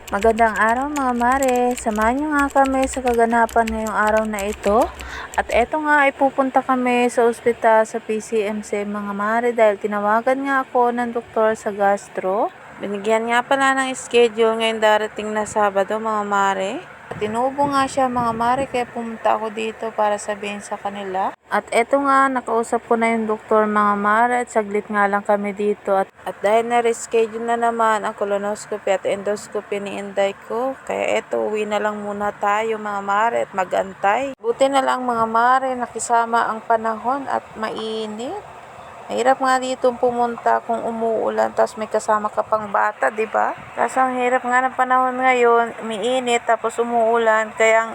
Magandang araw mga mare, samahan nyo nga kami sa kaganapan ngayong araw na ito. At eto nga ay pupunta kami sa ospital sa PCMC mga mare dahil tinawagan nga ako ng doktor sa gastro. Binigyan nga pala ng schedule ngayong darating na Sabado mga mare. Tinubo nga siya mga mare kaya pumunta ako dito para sabihin sa kanila. At eto nga, nakausap ko na yung doktor mga mare at saglit nga lang kami dito. At dahil na-reschedule na naman ang colonoscopy at endoscopy ni Inday ko, kaya eto uwi na lang muna tayo mga mare at magantay. Buti na lang mga mare, nakisama ang panahon at mainit. Mahirap nga dito pumunta kung umuulan tapos may kasama ka pang bata, di ba? Tapos ang hirap nga ng panahon ngayon, umiinit tapos umuulan, kaya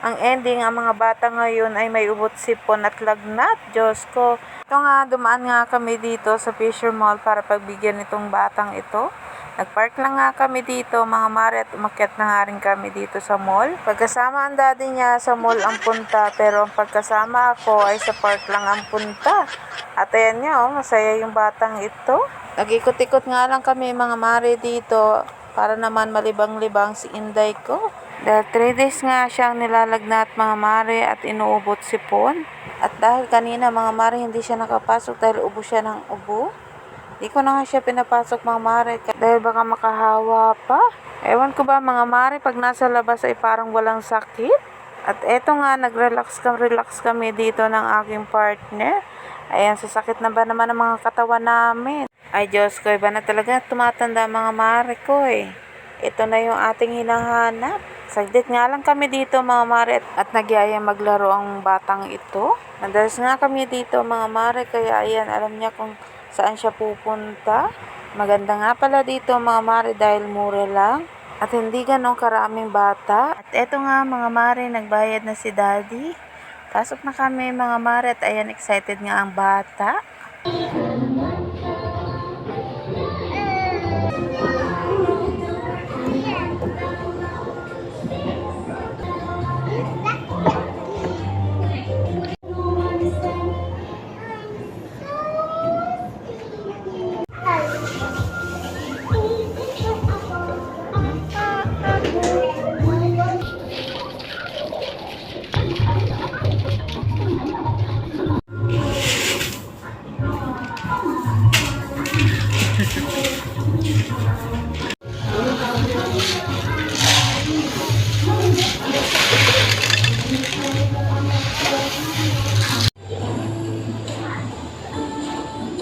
ang ending ang mga bata ngayon ay may ubot sipon at lagnat. Diyos ko. Ito nga, dumaan nga kami dito sa Fisher Mall para pagbigyan itong batang ito. Nagpark lang nga kami dito mga mare at umakyat na nga rin kami dito sa mall. Pagkasama ang daddy niya sa mall ang punta, pero ang pagkasama ako ay sa park lang ang punta. At ayan niya, masaya yung batang ito. Nag-ikot-ikot nga lang kami mga mare dito para naman malibang-libang si Inday ko. Dahil 3 days nga siyang nilalagnat mga mare at inuubot sipon. At dahil kanina mga mare hindi siya nakapasok dahil ubo siya ng ubo. Di ko na nga siya pinapasok mga mare dahil baka makahawa pa. Ewan ko ba mga mare pag nasa labas ay parang walang sakit. At eto nga relax kami dito ng aking partner. Ayan, sasakit na ba naman ang mga katawan namin? Ay Diyos ko, iba na talaga tumatanda mga mare ko eh. Ito na yung ating hinahanap. Saglit nga lang kami dito mga mare at nagyaya maglaro ang batang ito. Madalas nga kami dito mga mare kaya ayan, alam niya kung saan siya pupunta. Maganda nga pala dito mga mare dahil mura lang at hindi ganong karaming bata. At eto nga mga mare, nagbayad na si daddy. Pasok na kami mga mare at ayan, excited nga ang bata.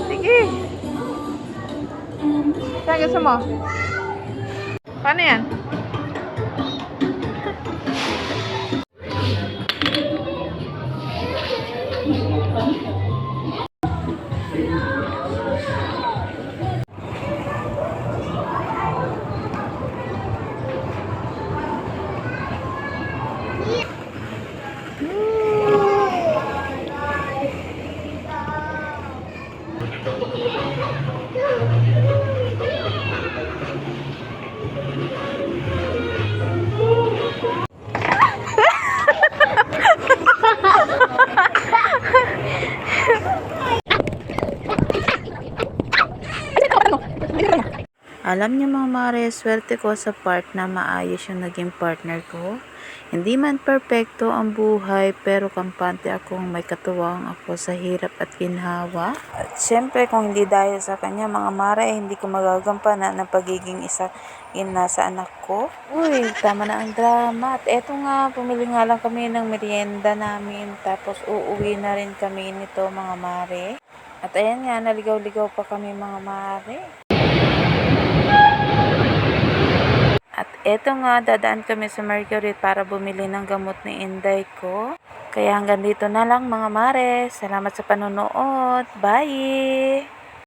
Sige. Saan gusto mo? Paano yan? Alam niyo mga mare, swerte ko sa part na maayos yung naging partner ko. Hindi man perpekto ang buhay, pero kampante akong may katuwang ako sa hirap at ginhawa. At syempre kung hindi dahil sa kanya mga mare, hindi ko magagampanan ng pagiging isa ina sa anak ko. Uy, tama na ang drama. At eto nga, pumili nga lang kami ng merienda namin. Tapos uuwi na rin kami nito mga mare. At ayan nga, naligaw-ligaw pa kami mga mare. At eto nga, dadaan kami sa Mercury para bumili ng gamot ni Inday ko. Kaya hanggang dito na lang mga mare. Salamat sa panonood. Bye!